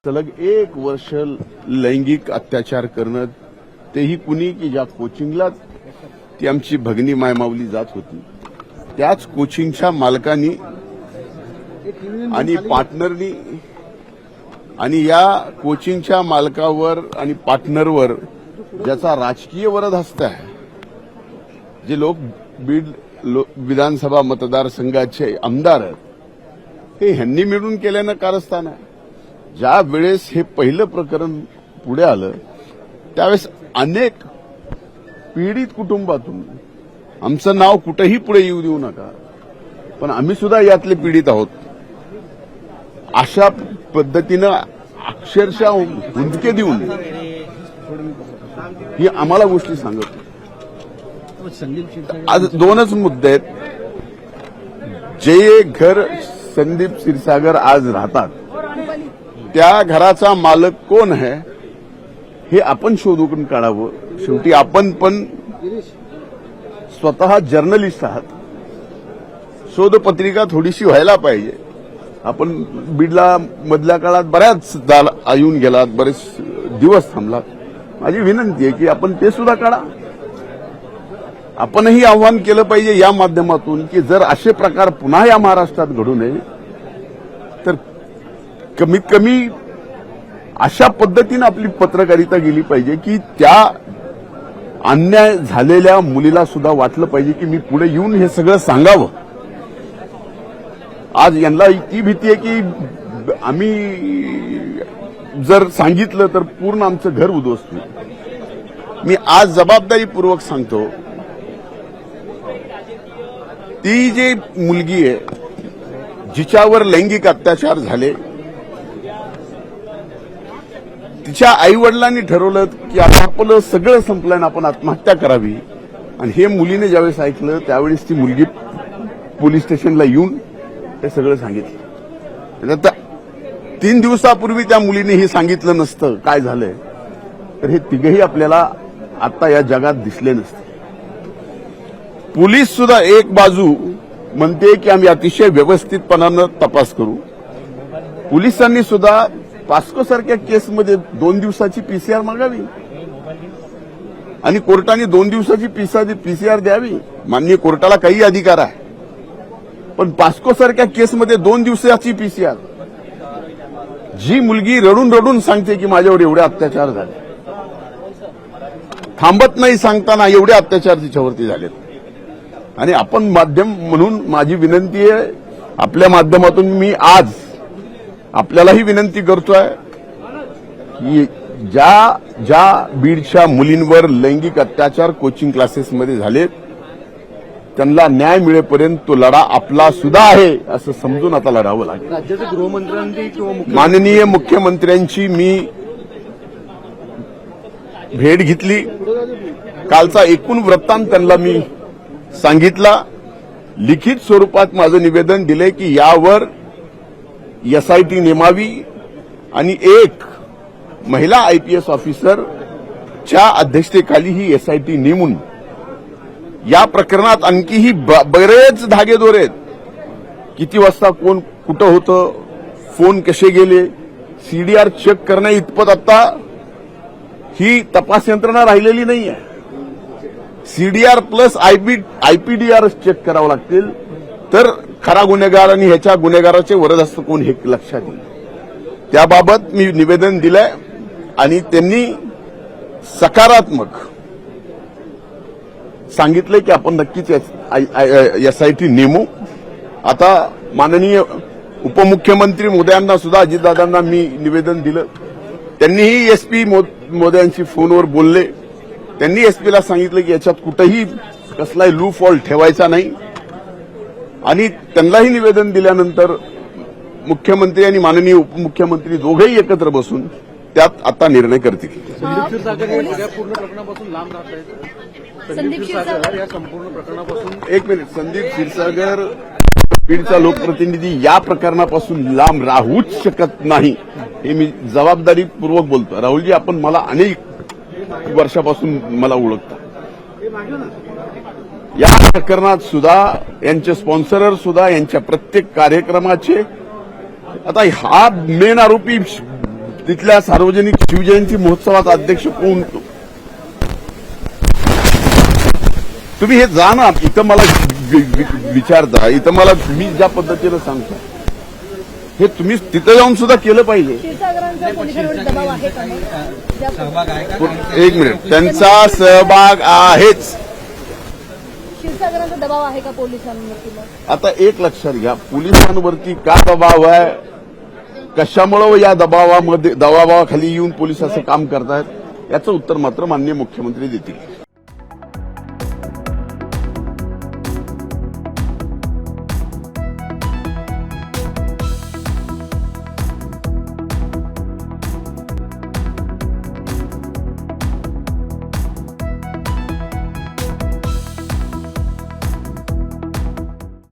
सलग 1 वर्ष लैंगिक अत्याचार करणं, तेही कुणी की ज्या कोचिंगला ती आमची भगिनी मायमावली जात होती, त्याच कोचिंगच्या मालकांनी आणि पार्टनरनी आणि या कोचिंगच्या मालकावर आणि पार्टनरवर ज्याचा राजकीय वरदहस्त आहे, जे लोक बीड विधानसभा मतदारसंघाचे आमदार आहेत, हे ह्यांनी मिळून केल्यानं कारस्थान आहे. ज्या वेळेस हे पहिलं प्रकरण पुढे आलं त्यावेळेस अनेक पीडित कुटुंबातून आमचं नाव कुठेही पुढे येऊ देऊ नका, पण आम्ही सुद्धा यातले पीडित आहोत, अशा पद्धतीनं अक्षरशः हुंदके देऊन ही आम्हाला गोष्टी सांगत. आज 2च मुद्दे आहेत. जे घर संदीप क्षीरसागर आज राहतात त्या घराचा मालक कोण आहे हे आपण शोधून काढावं. शेवटी आपण पण स्वतः जर्नलिस्ट आहात, शोधपत्रिका थोडीशी व्हायला पाहिजे. आपण बीडला मधल्या काळात बऱ्याच येऊन गेलात, बरेच दिवस थांबलात. माझी विनंती आहे की आपण ते सुद्धा काढा. आपणही आव्हान केलं पाहिजे या माध्यमातून की जर असे प्रकार पुन्हा या महाराष्ट्रात घडू नये, तर कमीत कमी अशा पद्धतीनं आपली पत्रकारिता गेली पाहिजे की त्या अन्याय झालेल्या मुलीला सुद्धा वाटलं पाहिजे की मी पुढे येऊन हे सगळं सांगावं. आज यांना ती भीती आहे की आम्ही जर सांगितलं तर पूर्ण आमचं घर उद्ध्वस्त होईल. मी आज जबाबदारीपूर्वक सांगतो, ती जी मुलगी आहे जिच्यावर लैंगिक अत्याचार झाले, तिच्या आईवडिलांनी ठरवलं की आता आपलं सगळं संपलं आणि आपण आत्महत्या करावी. आणि हे मुलीने ज्यावेळेस ऐकलं त्यावेळेस ती मुलगी पोलीस स्टेशनला येऊन हे सगळं सांगितलं. आता 3 दिवसापूर्वी त्या मुलीने हे सांगितलं नसतं काय झालंय, तर हे तिघेही आपल्याला आता या जगात दिसले नसते. पोलीस सुद्धा एक बाजू म्हणते की आम्ही अतिशय व्यवस्थितपणानं तपास करू. पोलिसांनी सुद्धा पास्को सारख्या केसमध्ये 2 दिवसाची पीसीआर मागावी आणि कोर्टाने 2 दिवसाची पीसीआर द्यावी. माननीय कोर्टाला काही अधिकार आहे, पण पास्को सारख्या केसमध्ये 2 दिवसाची पीसीआर. जी मुलगी रडून रडून सांगते की माझ्यावर एवढे अत्याचार झाले, थांबत नाही सांगताना एवढे अत्याचार तिच्यावरती झालेत. आणि आपण माध्यम म्हणून माझी विनंती आहे, आपल्या माध्यमातून मी आज आपल्यालाही विनंती करतोय की ज्या बीडच्या मुलींवर लैंगिक अत्याचार कोचिंग क्लासेसमध्ये झालेत त्यांना न्याय मिळेपर्यंत तो लढा आपला सुद्धा आहे असं समजून आता लढावं लागेल. राज्याचे गृहमंत्र्यांनी किंवा माननीय मुख्यमंत्र्यांची मी भेट घेतली. कालचा एकूण वृत्तांत त्यांना मी सांगितला. लिखित स्वरूपात माझं निवेदन दिले की यावर एसआयटी नेमावी आणि एक महिला आयपीएस ऑफिसरच्या अध्यक्षतेखाली ही एसआयटी नेमून या प्रकरणात आणखीही बरेच धागेदोरे आहेत. किती वाजता कोण कुठं होतं, फोन कसे गेले, सीडीआर चेक करण्या इतपत आता ही तपास यंत्रणा राहिलेली नाहीये. सीडीआर प्लस आयपीडीआर चेक करावं लागतील तर खरा गुन्हेगार आणि ह्याच्या गुन्हेगाराचे वरदहस्त कोण हे लक्षात येईल. त्याबाबत मी निवेदन दिलंय आणि त्यांनी सकारात्मक सांगितले की आपण नक्कीच एसआयटी नेमू. आता माननीय उपमुख्यमंत्री मोदयांना सुद्धा, अजितदादांना मी निवेदन दिलं. त्यांनीही एसपी मोदयांशी फोनवर बोलले. त्यांनी एसपीला सांगितलं की याच्यात कुठेही कसलाही लूप हॉल ठेवायचा नाही. आणि त्यांनाही निवेदन दिल्यानंतर मुख्यमंत्री आणि माननीय उपमुख्यमंत्री दोघेही एकत्र बसून त्यात आता निर्णय करतील. संदीप क्षीरसागर या पूर्ण प्रकरणापासून लांब राहत आहेत. संदीप क्षीरसागर या संपूर्ण प्रकरणापासून एक मिनिट. संदीप क्षीरसागर बीडचा लोकप्रतिनिधी या प्रकरणापासून लांब राहूच शकत नाही हे मी जबाबदारीपूर्वक बोलतो. राहुलजी, आपण मला अनेक वर्षापासून मला ओळखता. या प्रकरणात सुद्धा यांचे स्पॉन्सरर सुद्धा यांच्या प्रत्येक कार्यक्रमाचे, आता हा मेन आरोपी तिथल्या सार्वजनिक शिवजयंती महोत्सवाचा अध्यक्ष कोण होतो? तुम्ही हे जा ना, इथं मला विचारता, इथं मला मी ज्या पद्धतीनं सांगतो हे तुम्ही तिथं जाऊन सुद्धा केलं पाहिजे. क्षीरसागरांचा पोलिसांवर दबाव आहे का मग? सहभाग आहे का? एक मिनिट, त्यांचा सहभाग आहेच. क्षीरसागरांचा दबाव आहे का पोलिसांवरती मग? आता एक लक्षात घ्या, पोलिसांवरती का दबाव आहे, कशामुळे या दबावाखाली येऊन पोलीस असं काम करतायत, याचं उत्तर मात्र माननीय मुख्यमंत्री देतील.